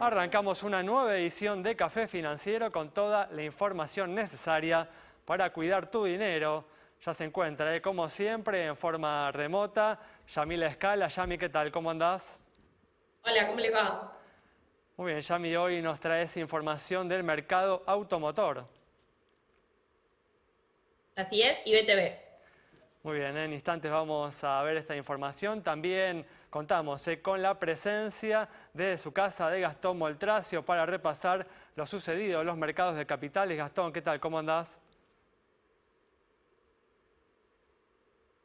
Arrancamos una nueva edición de Café Financiero con toda la información necesaria para cuidar tu dinero. Ya se encuentra, como siempre, en forma remota, Yamila Escala. Yami, ¿qué tal? ¿Cómo andás? Hola, ¿cómo les va? Muy bien, Yami, hoy nos traes información del mercado automotor. Así es, y BTV. Muy bien, en instantes vamos a ver esta información. También contamos con la presencia de su casa de Gastón Moltracio para repasar lo sucedido en los mercados de capitales. Gastón, ¿qué tal? ¿Cómo andás?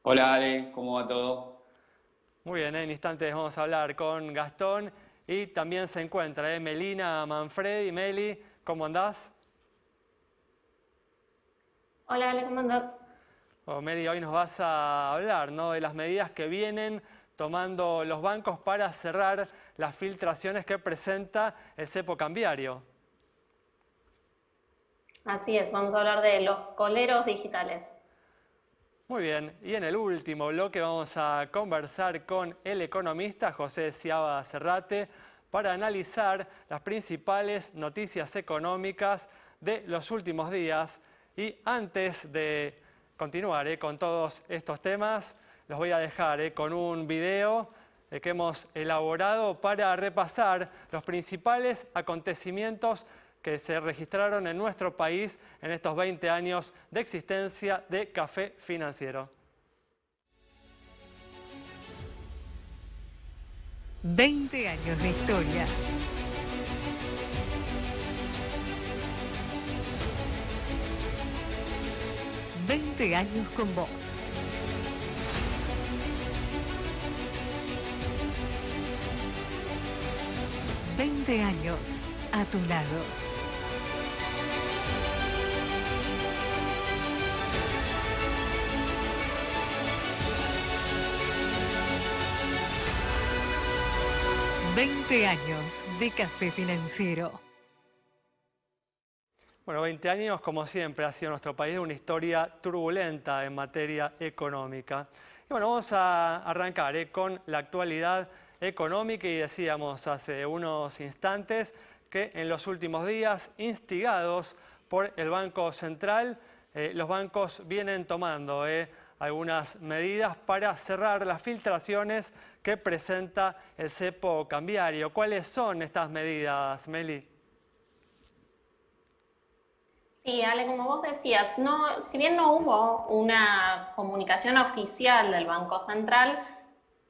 Hola Ale, ¿cómo va todo? Muy bien, en instantes vamos a hablar con Gastón y también se encuentra Melina Manfredi. Meli, ¿cómo andás? Hola, Ale, ¿cómo andás? Bueno, Meli, hoy nos vas a hablar, ¿no?, de las medidas que vienen tomando los bancos para cerrar las filtraciones que presenta el cepo cambiario. Así es, vamos a hablar de los coleros digitales. Muy bien, y en el último bloque vamos a conversar con el economista José Ciaba Serrate para analizar las principales noticias económicas de los últimos días. Y antes de continuar con todos estos temas, los voy a dejar con un video que hemos elaborado para repasar los principales acontecimientos que se registraron en nuestro país en estos 20 años de existencia de Café Financiero. 20 años de historia. Veinte años con vos. Veinte años a tu lado. Veinte años de Café Financiero. Bueno, 20 años, como siempre, ha sido nuestro país una historia turbulenta en materia económica. Y bueno, vamos a arrancar con la actualidad económica y decíamos hace unos instantes que en los últimos días, instigados por el Banco Central, los bancos vienen tomando algunas medidas para cerrar las filtraciones que presenta el cepo cambiario. ¿Cuáles son estas medidas, Meli? Sí, Ale, como vos decías, si bien no hubo una comunicación oficial del Banco Central,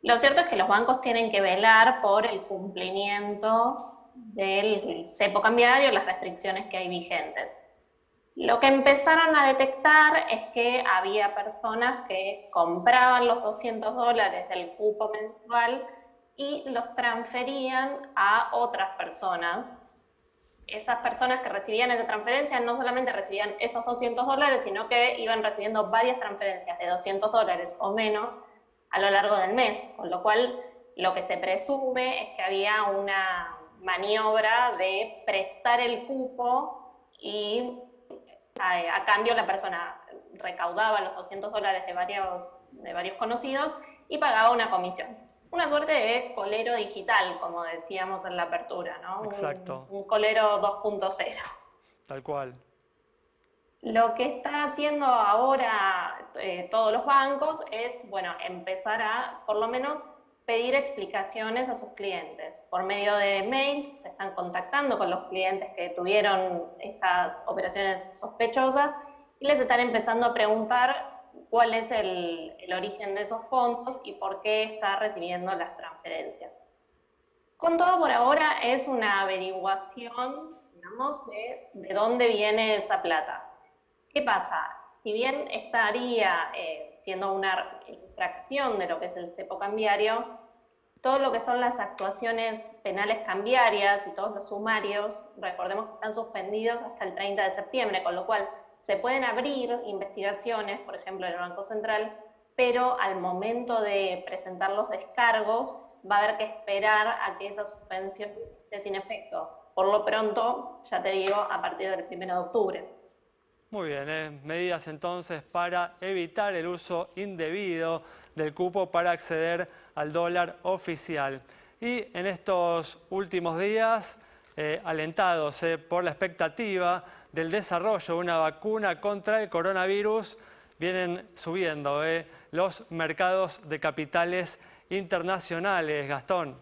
lo cierto es que los bancos tienen que velar por el cumplimiento del cepo cambiario, las restricciones que hay vigentes. Lo que empezaron a detectar es que había personas que compraban los $200 del cupo mensual y los transferían a otras personas. Esas personas que recibían esa transferencia no solamente recibían esos $200, sino que iban recibiendo varias transferencias de $200 o menos a lo largo del mes, con lo cual lo que se presume es que había una maniobra de prestar el cupo y a cambio la persona recaudaba los $200 de varios conocidos y pagaba una comisión. Una suerte de colero digital, como decíamos en la apertura, ¿no? Exacto. Un colero 2.0. Tal cual. Lo que está haciendo ahora todos los bancos es, bueno, empezar a, por lo menos, pedir explicaciones a sus clientes. Por medio de mails se están contactando con los clientes que tuvieron estas operaciones sospechosas y les están empezando a preguntar cuál es el origen de esos fondos y por qué está recibiendo las transferencias. Con todo, por ahora es una averiguación, digamos, de dónde viene esa plata. ¿Qué pasa? Si bien estaría siendo una infracción de lo que es el cepo cambiario, todo lo que son las actuaciones penales cambiarias y todos los sumarios, recordemos que están suspendidos hasta el 30 de septiembre, con lo cual se pueden abrir investigaciones, por ejemplo, en el Banco Central, pero al momento de presentar los descargos va a haber que esperar a que esa suspensión esté sin efecto. Por lo pronto, ya te digo, a partir del 1 de octubre. Muy bien, medidas entonces para evitar el uso indebido del cupo para acceder al dólar oficial. Y en estos últimos días alentados por la expectativa del desarrollo de una vacuna contra el coronavirus, vienen subiendo los mercados de capitales internacionales. Gastón.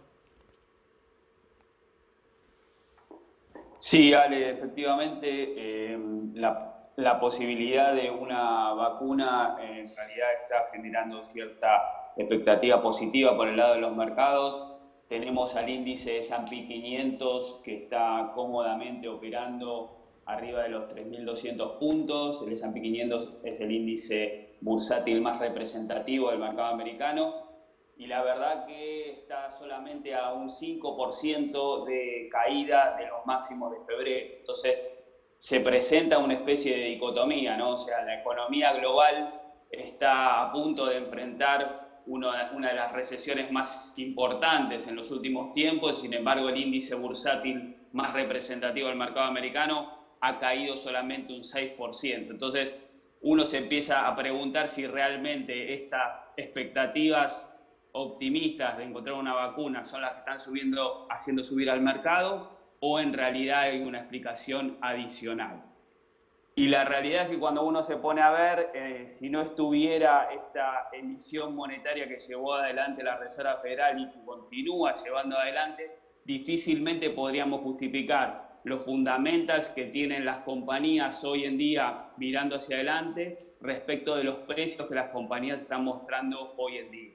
Sí, Ale, efectivamente, la posibilidad de una vacuna en realidad está generando cierta expectativa positiva por el lado de los mercados. Tenemos al índice S&P 500 que está cómodamente operando arriba de los 3.200 puntos. El S&P 500 es el índice bursátil más representativo del mercado americano. Y la verdad que está solamente a un 5% de caída de los máximos de febrero. Entonces se presenta una especie de dicotomía, ¿no? O sea, la economía global está a punto de enfrentar una de las recesiones más importantes en los últimos tiempos. Sin embargo, el índice bursátil más representativo del mercado americano ha caído solamente un 6%. Entonces uno se empieza a preguntar si realmente estas expectativas optimistas de encontrar una vacuna son las que están haciendo subir al mercado, o en realidad hay una explicación adicional. Y la realidad es que cuando uno se pone a ver, si no estuviera esta emisión monetaria que llevó adelante la Reserva Federal y que continúa llevando adelante, difícilmente podríamos justificar los fundamentals que tienen las compañías hoy en día mirando hacia adelante respecto de los precios que las compañías están mostrando hoy en día.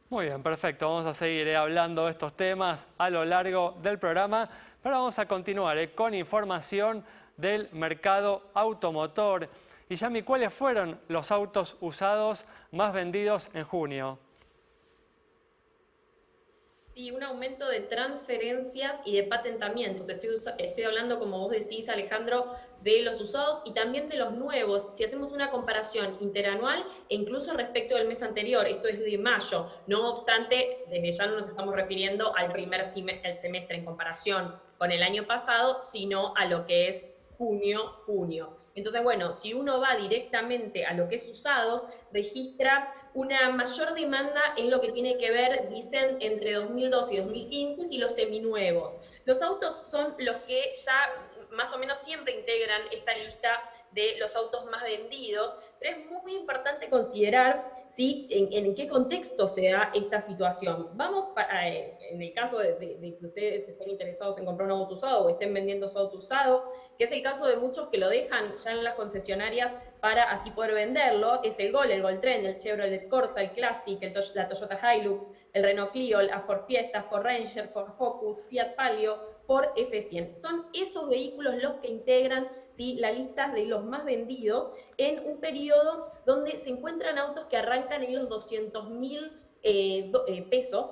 Muy bien, perfecto. Vamos a seguir hablando de estos temas a lo largo del programa, pero vamos a continuar con información del mercado automotor. Y Yami, ¿cuáles fueron los autos usados más vendidos en junio? Sí, un aumento de transferencias y de patentamientos. Estoy hablando, como vos decís, Alejandro, de los usados y también de los nuevos. Si hacemos una comparación interanual e incluso respecto del mes anterior, esto es de mayo. No obstante, desde ya no nos estamos refiriendo al primer semestre en comparación con el año pasado, sino a lo que es junio. Entonces, bueno, si uno va directamente a lo que es usados, registra una mayor demanda en lo que tiene que ver, dicen, entre 2012 y 2015, y los seminuevos. Los autos son los que ya más o menos siempre integran esta lista de los autos más vendidos, pero es muy importante considerar ¿sí? en qué contexto se da esta situación. Vamos, en el caso de que ustedes estén interesados en comprar un auto usado o estén vendiendo su auto usado, que es el caso de muchos que lo dejan ya en las concesionarias para así poder venderlo, es el Gol Trend, el Chevrolet Corsa, el Classic, la Toyota Hilux, el Renault Clio, la Ford Fiesta, Ford Ranger, Ford Focus, Fiat Palio, Ford F100. Son esos vehículos los que integran ¿sí? la lista de los más vendidos en un periodo donde se encuentran autos que arrancan en los 200.000 pesos,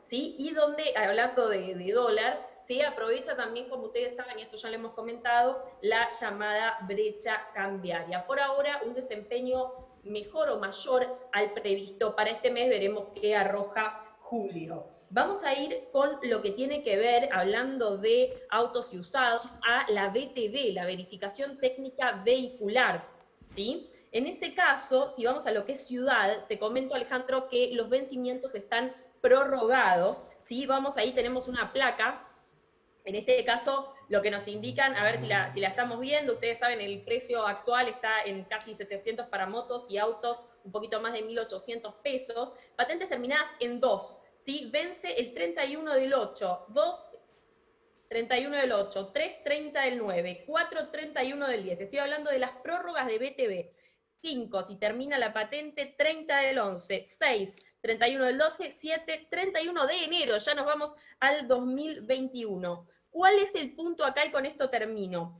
¿sí? Y donde, hablando de dólar, se aprovecha también, como ustedes saben, y esto ya lo hemos comentado, la llamada brecha cambiaria. Por ahora, un desempeño mejor o mayor al previsto para este mes, veremos qué arroja julio. Vamos a ir con lo que tiene que ver, hablando de autos y usados, a la VTV, la verificación técnica vehicular, ¿sí? En ese caso, si vamos a lo que es ciudad, te comento, Alejandro, que los vencimientos están prorrogados, ¿sí? Vamos, ahí tenemos una placa. En este caso, lo que nos indican, a ver si la estamos viendo, ustedes saben, el precio actual está en casi 700 para motos y autos, un poquito más de 1.800 pesos. Patentes terminadas en 2, ¿sí? Vence el 31 del 8, 2, 31 del 8, 3, 30 del 9, 4, 31 del 10. Estoy hablando de las prórrogas de VTV. 5, si termina la patente, 30 del 11, 6, 31 del 12, 7, 31 de enero, ya nos vamos al 2021. ¿Cuál es el punto acá y con esto termino?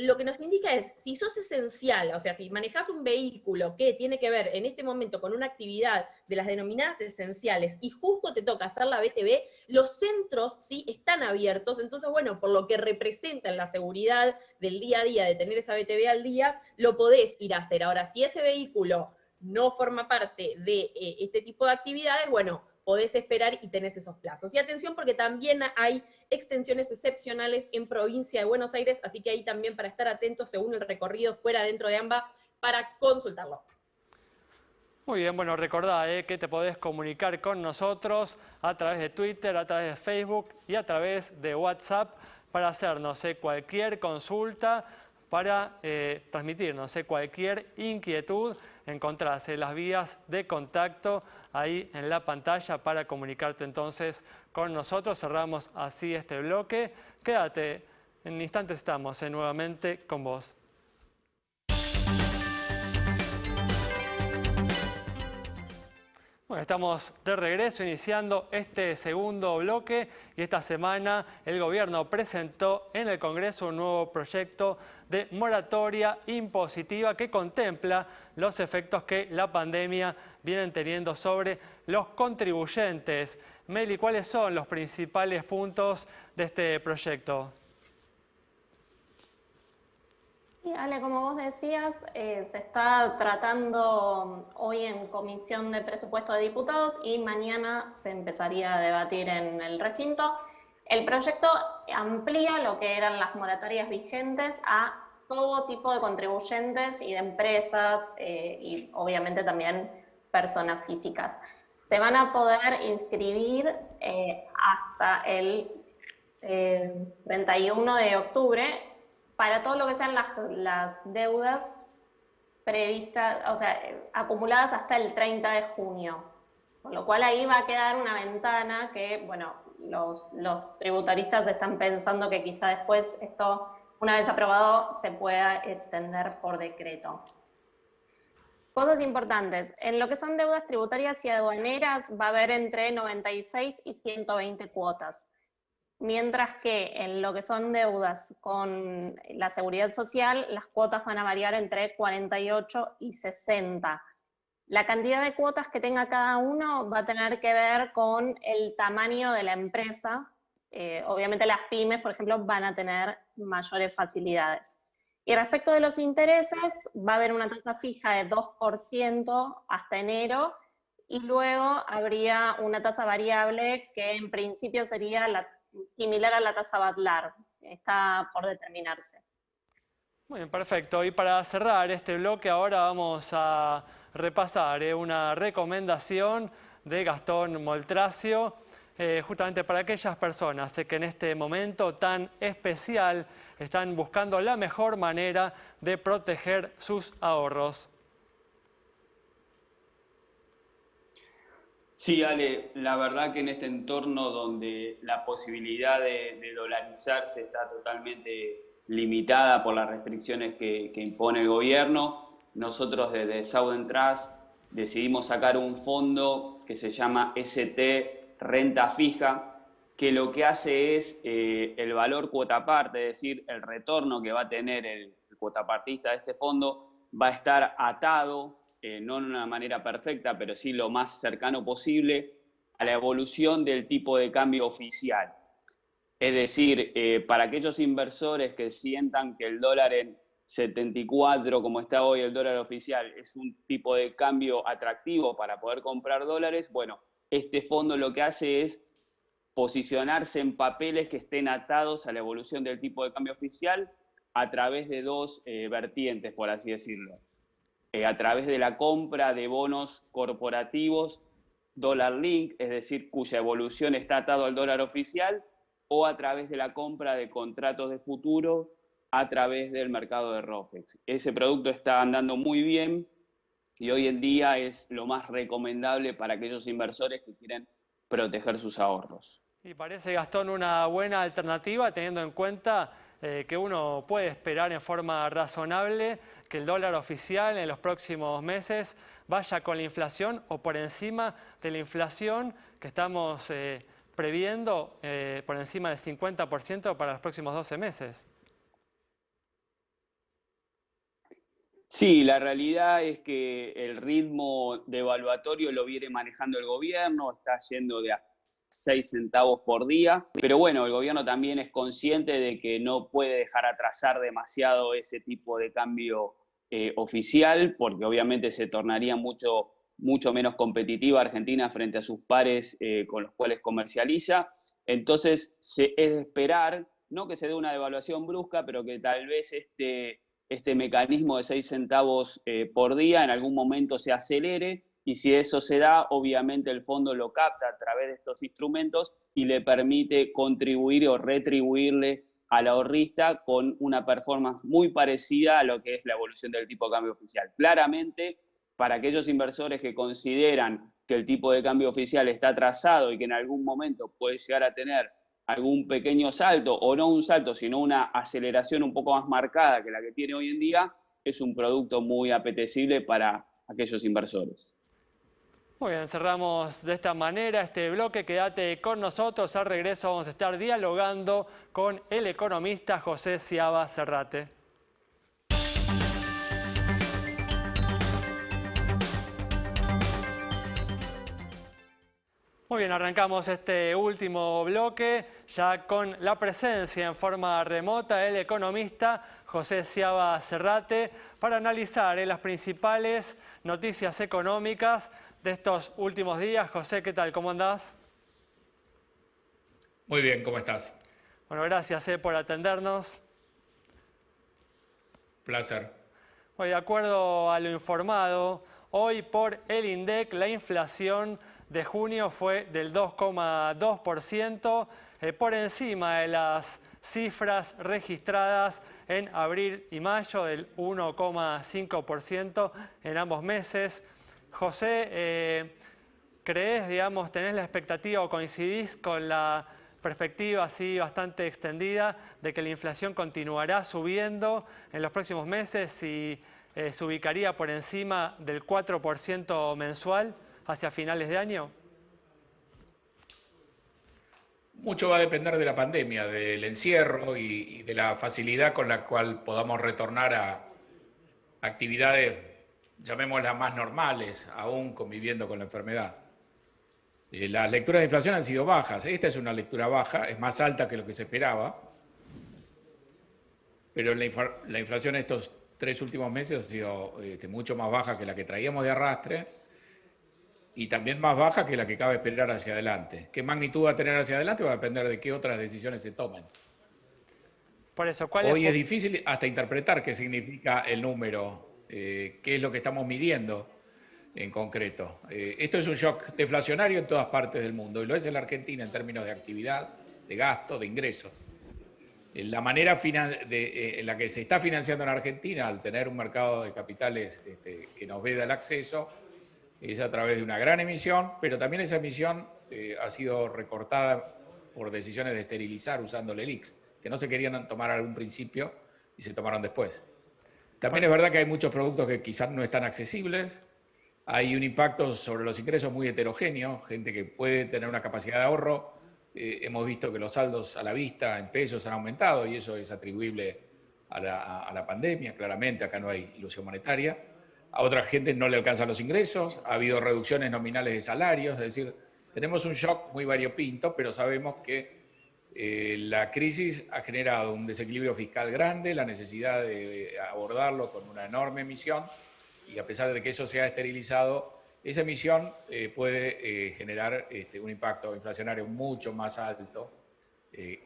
Lo que nos indica es, si sos esencial, o sea, si manejás un vehículo que tiene que ver en este momento con una actividad de las denominadas esenciales y justo te toca hacer la VTV, los centros sí están abiertos, entonces bueno, por lo que representa en la seguridad del día a día de tener esa VTV al día, lo podés ir a hacer. Ahora, si ese vehículo no forma parte de este tipo de actividades, bueno, podés esperar y tenés esos plazos. Y atención porque también hay extensiones excepcionales en provincia de Buenos Aires, así que ahí también para estar atentos según el recorrido fuera dentro de AMBA para consultarlo. Muy bien, bueno, recordá que te podés comunicar con nosotros a través de Twitter, a través de Facebook y a través de WhatsApp para hacernos cualquier consulta, para transmitirnos cualquier inquietud. Encontrás las vías de contacto ahí en la pantalla para comunicarte entonces con nosotros. Cerramos así este bloque. Quédate, en instantes estamos nuevamente con vos. Bueno, estamos de regreso iniciando este segundo bloque y esta semana el gobierno presentó en el Congreso un nuevo proyecto de moratoria impositiva que contempla los efectos que la pandemia viene teniendo sobre los contribuyentes. Meli, ¿cuáles son los principales puntos de este proyecto? Sí, Ale, como vos decías, se está tratando hoy en Comisión de Presupuesto de Diputados y mañana se empezaría a debatir en el recinto. El proyecto amplía lo que eran las moratorias vigentes a todo tipo de contribuyentes y de empresas y obviamente también personas físicas. Se van a poder inscribir hasta el 31 de octubre para todo lo que sean las deudas previstas, o sea, acumuladas hasta el 30 de junio. Con lo cual ahí va a quedar una ventana que, bueno, los tributaristas están pensando que quizá después esto, una vez aprobado, se pueda extender por decreto. Cosas importantes. En lo que son deudas tributarias y aduaneras va a haber entre 96 y 120 cuotas. Mientras que en lo que son deudas con la seguridad social, las cuotas van a variar entre 48 y 60. La cantidad de cuotas que tenga cada uno va a tener que ver con el tamaño de la empresa. Obviamente las pymes, por ejemplo, van a tener mayores facilidades. Y respecto de los intereses, va a haber una tasa fija de 2% hasta enero, y luego habría una tasa variable que en principio sería similar a la tasa Badlar, está por determinarse. Muy bien, perfecto. Y para cerrar este bloque ahora vamos a repasar una recomendación de Gastón Moltracio, justamente para aquellas personas que en este momento tan especial están buscando la mejor manera de proteger sus ahorros. Sí, Ale, la verdad que en este entorno donde la posibilidad de dolarizarse está totalmente limitada por las restricciones que impone el gobierno, nosotros desde Southern Trust decidimos sacar un fondo que se llama ST Renta Fija, que lo que hace es el valor cuotaparte, es decir, el retorno que va a tener el cuotapartista de este fondo va a estar atado, no en una manera perfecta, pero sí lo más cercano posible, a la evolución del tipo de cambio oficial. Es decir, para aquellos inversores que sientan que el dólar en 74, como está hoy el dólar oficial, es un tipo de cambio atractivo para poder comprar dólares, bueno, este fondo lo que hace es posicionarse en papeles que estén atados a la evolución del tipo de cambio oficial a través de dos vertientes, por así decirlo. A través de la compra de bonos corporativos dólar link, es decir, cuya evolución está atado al dólar oficial, o a través de la compra de contratos de futuro a través del mercado de ROFEX. Ese producto está andando muy bien y hoy en día es lo más recomendable para aquellos inversores que quieren proteger sus ahorros. Y parece, Gastón, una buena alternativa teniendo en cuenta que uno puede esperar en forma razonable que el dólar oficial en los próximos meses vaya con la inflación o por encima de la inflación que estamos previendo, por encima del 50% para los próximos 12 meses. Sí, la realidad es que el ritmo devaluatorio lo viene manejando el gobierno, está yendo de a 6 centavos por día, pero bueno, el gobierno también es consciente de que no puede dejar atrasar demasiado ese tipo de cambio oficial, porque obviamente se tornaría mucho menos competitiva Argentina frente a sus pares con los cuales comercializa. Entonces, es de esperar, no que se dé una devaluación brusca, pero que tal vez este mecanismo de 6 centavos por día en algún momento se acelere y si eso se da, obviamente el fondo lo capta a través de estos instrumentos y le permite contribuir o retribuirle al ahorrista con una performance muy parecida a lo que es la evolución del tipo de cambio oficial. Claramente, para aquellos inversores que consideran que el tipo de cambio oficial está atrasado y que en algún momento puede llegar a tener algún pequeño salto, o no un salto, sino una aceleración un poco más marcada que la que tiene hoy en día, es un producto muy apetecible para aquellos inversores. Muy bien, cerramos de esta manera este bloque. Quédate con nosotros. Al regreso vamos a estar dialogando con el economista José Sciaba Serrate. Muy bien, arrancamos este último bloque ya con la presencia en forma remota del economista José Sciaba Serrate para analizar las principales noticias económicas de estos últimos días. José, ¿qué tal? ¿Cómo andás? Muy bien, ¿cómo estás? Bueno, gracias por atendernos. Placer. Hoy, de acuerdo a lo informado, hoy por el INDEC la inflación de junio fue del 2,2%, por encima de las cifras registradas en abril y mayo del 1,5% en ambos meses. José, ¿crees, digamos, tenés la expectativa o coincidís con la perspectiva así bastante extendida de que la inflación continuará subiendo en los próximos meses y se ubicaría por encima del 4% mensual hacia finales de año? Mucho va a depender de la pandemia, del encierro y de la facilidad con la cual podamos retornar a actividades, llamémoslas más normales, aún conviviendo con la enfermedad. Las lecturas de inflación han sido bajas. Esta es una lectura baja, es más alta que lo que se esperaba, pero la inflación estos 3 últimos meses ha sido mucho más baja que la que traíamos de arrastre y también más baja que la que cabe esperar hacia adelante. ¿Qué magnitud va a tener hacia adelante? Va a depender de qué otras decisiones se tomen. Por eso, Hoy es difícil hasta interpretar qué significa el número, qué es lo que estamos midiendo en concreto. Esto es un shock deflacionario en todas partes del mundo, y lo es en la Argentina en términos de actividad, de gasto, de ingresos. La manera en la que se está financiando en Argentina, al tener un mercado de capitales que nos veda el acceso, es a través de una gran emisión, pero también esa emisión ha sido recortada por decisiones de esterilizar usando el ELIX, que no se querían tomar al algún principio y se tomaron después. También es verdad que hay muchos productos que quizás no están accesibles, hay un impacto sobre los ingresos muy heterogéneo, gente que puede tener una capacidad de ahorro. Hemos visto que los saldos a la vista en pesos han aumentado y eso es atribuible a la pandemia, claramente, acá no hay ilusión monetaria. A otra gente no le alcanzan los ingresos, ha habido reducciones nominales de salarios, es decir, tenemos un shock muy variopinto, pero sabemos que la crisis ha generado un desequilibrio fiscal grande, la necesidad de abordarlo con una enorme emisión, y a pesar de que eso se ha esterilizado, esa emisión puede generar un impacto inflacionario mucho más alto,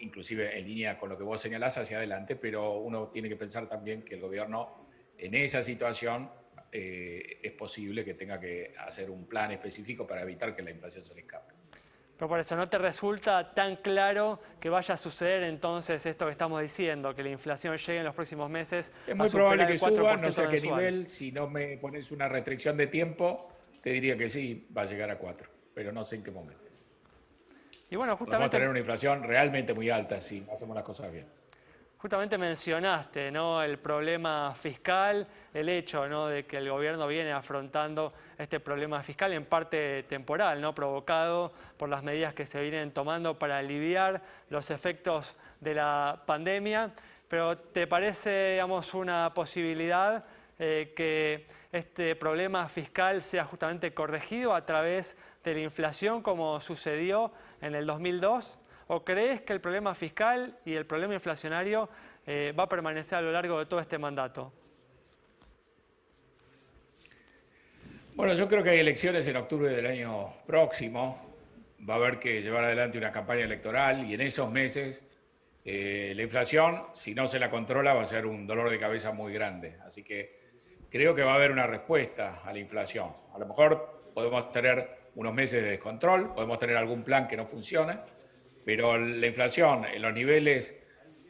inclusive en línea con lo que vos señalás hacia adelante, pero uno tiene que pensar también que el gobierno en esa situación es posible que tenga que hacer un plan específico para evitar que la inflación se le escape. Pero por eso, ¿no te resulta tan claro que vaya a suceder entonces esto que estamos diciendo, que la inflación llegue en los próximos meses es muy a superar probable que el 4% suba, no sé a qué mensual? nivel, si no me pones una restricción de tiempo, te diría que sí, va a llegar a 4, pero no sé en qué momento. Y bueno, Podemos justamente tener una inflación realmente muy alta si hacemos las cosas bien. Justamente mencionaste, ¿no?, el problema fiscal, el hecho, ¿no?, de que el gobierno viene afrontando este problema fiscal en parte temporal, ¿no?, provocado por las medidas que se vienen tomando para aliviar los efectos de la pandemia. Pero ¿te parece, digamos, una posibilidad que este problema fiscal sea justamente corregido a través de la inflación como sucedió en el 2002? ¿O crees que el problema fiscal y el problema inflacionario va a permanecer a lo largo de todo este mandato? Bueno, yo creo que hay elecciones en octubre del año próximo. Va a haber que llevar adelante una campaña electoral y en esos meses la inflación, si no se la controla, va a ser un dolor de cabeza muy grande. Así que creo que va a haber una respuesta a la inflación. A lo mejor podemos tener unos meses de descontrol, podemos tener algún plan que no funcione, pero la inflación en los niveles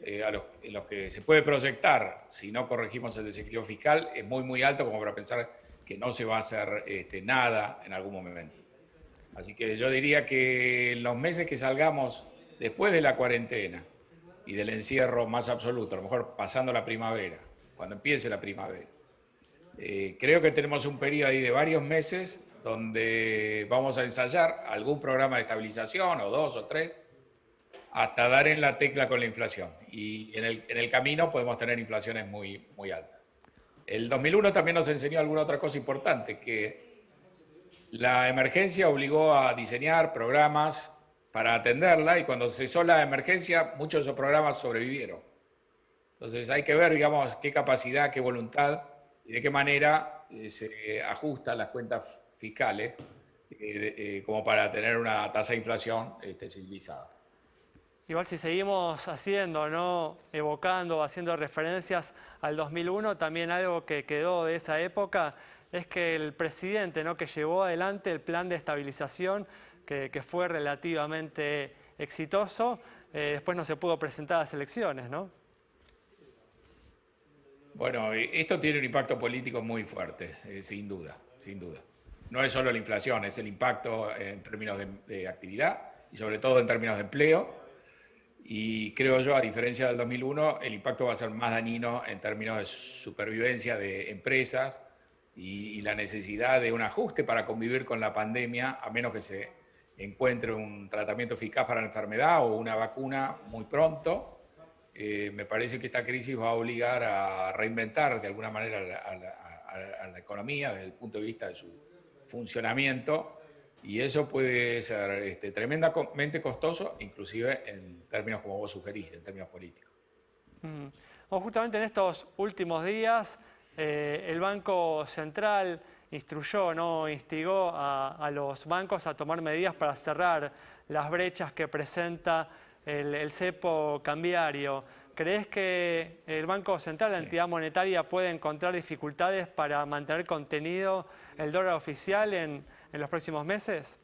en los que se puede proyectar, si no corregimos el desequilibrio fiscal, es muy, muy alto como para pensar que no se va a hacer nada en algún momento. Así que yo diría que en los meses que salgamos después de la cuarentena y del encierro más absoluto, a lo mejor pasando la primavera, cuando empiece la primavera, creo que tenemos un periodo ahí de varios meses donde vamos a ensayar algún programa de estabilización, o 2 o 3, hasta dar en la tecla con la inflación. Y en el camino podemos tener inflaciones muy, muy altas. El 2001 también nos enseñó alguna otra cosa importante, que la emergencia obligó a diseñar programas para atenderla, y cuando cesó la emergencia, muchos de esos programas sobrevivieron. Entonces hay que ver, digamos, qué capacidad, qué voluntad y de qué manera se ajustan las cuentas fiscales como para tener una tasa de inflación civilizada. Igual si seguimos haciendo, ¿no? Evocando, haciendo referencias al 2001, también algo que quedó de esa época es que el presidente, ¿no? Que llevó adelante el plan de estabilización, que fue relativamente exitoso, después no se pudo presentar a las elecciones, ¿no? Bueno, esto tiene un impacto político muy fuerte, sin duda, sin duda. No es solo la inflación, es el impacto en términos de actividad y sobre todo en términos de empleo. Y creo yo, a diferencia del 2001, el impacto va a ser más dañino en términos de supervivencia de empresas y la necesidad de un ajuste para convivir con la pandemia, a menos que se encuentre un tratamiento eficaz para la enfermedad o una vacuna muy pronto. Me parece que esta crisis va a obligar a reinventar de alguna manera a la economía desde el punto de vista de su funcionamiento, y eso puede ser tremendamente costoso, inclusive en términos como vos sugerís, en términos políticos. Justamente en estos últimos días el Banco Central instruyó, ¿no? Instigó a los bancos a tomar medidas para cerrar las brechas que presenta el cepo cambiario. ¿Crees que el Banco Central, la entidad monetaria, puede encontrar dificultades para mantener contenido el dólar oficial en los próximos meses?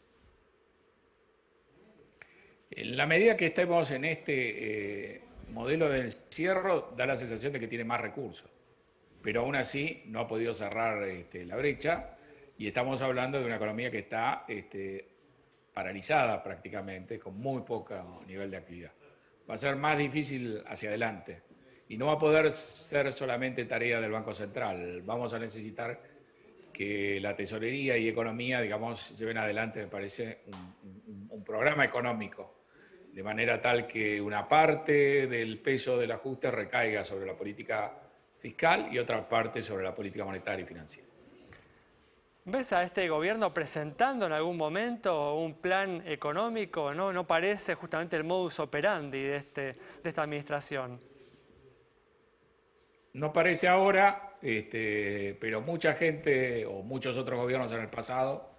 En la medida que estemos en este modelo de encierro, da la sensación de que tiene más recursos, pero aún así no ha podido cerrar la brecha, y estamos hablando de una economía que está paralizada prácticamente, con muy poco nivel de actividad. Va a ser más difícil hacia adelante y no va a poder ser solamente tarea del Banco Central. Vamos a necesitar que la tesorería y economía, digamos, lleven adelante, me parece, un programa económico, de manera tal que una parte del peso del ajuste recaiga sobre la política fiscal y otra parte sobre la política monetaria y financiera. ¿Ves a este gobierno presentando en algún momento un plan económico? ¿No parece justamente el modus operandi de esta administración? No parece ahora, pero mucha gente o muchos otros gobiernos en el pasado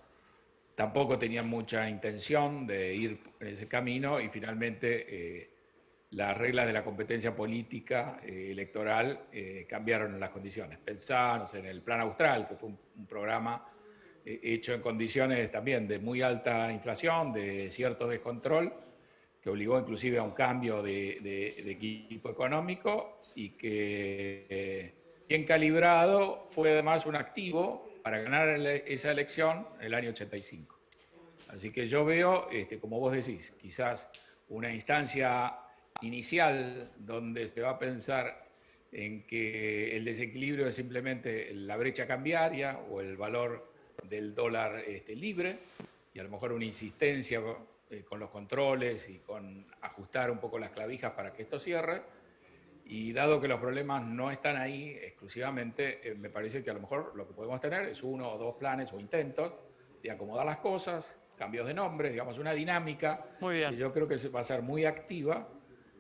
tampoco tenían mucha intención de ir en ese camino, y finalmente las reglas de la competencia política electoral cambiaron las condiciones. Pensamos en el Plan Austral, que fue un programa hecho en condiciones también de muy alta inflación, de cierto descontrol, que obligó inclusive a un cambio de equipo económico, y que bien calibrado fue además un activo para ganar esa elección en el año 85. Así que yo veo, como vos decís, quizás una instancia inicial donde se va a pensar en que el desequilibrio es simplemente la brecha cambiaria o el valor del dólar libre, y a lo mejor una insistencia con los controles y con ajustar un poco las clavijas para que esto cierre. Y dado que los problemas no están ahí exclusivamente, me parece que a lo mejor lo que podemos tener es 1 o 2 planes o intentos de acomodar las cosas, cambios de nombres, digamos, una dinámica que yo creo que va a ser muy activa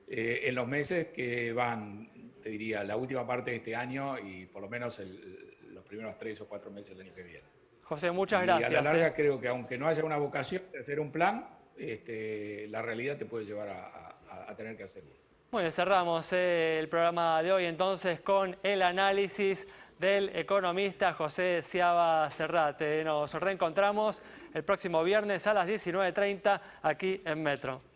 en los meses que van, te diría, la última parte de este año y por lo menos los primeros 3 o 4 meses del año que viene. José, muchas gracias. Y a la larga creo que aunque no haya una vocación de hacer un plan, la realidad te puede llevar a tener que hacerlo. Bueno, cerramos el programa de hoy entonces con el análisis del economista José Sciaba Serrate. Nos reencontramos el próximo viernes a las 19:30 aquí en Metro.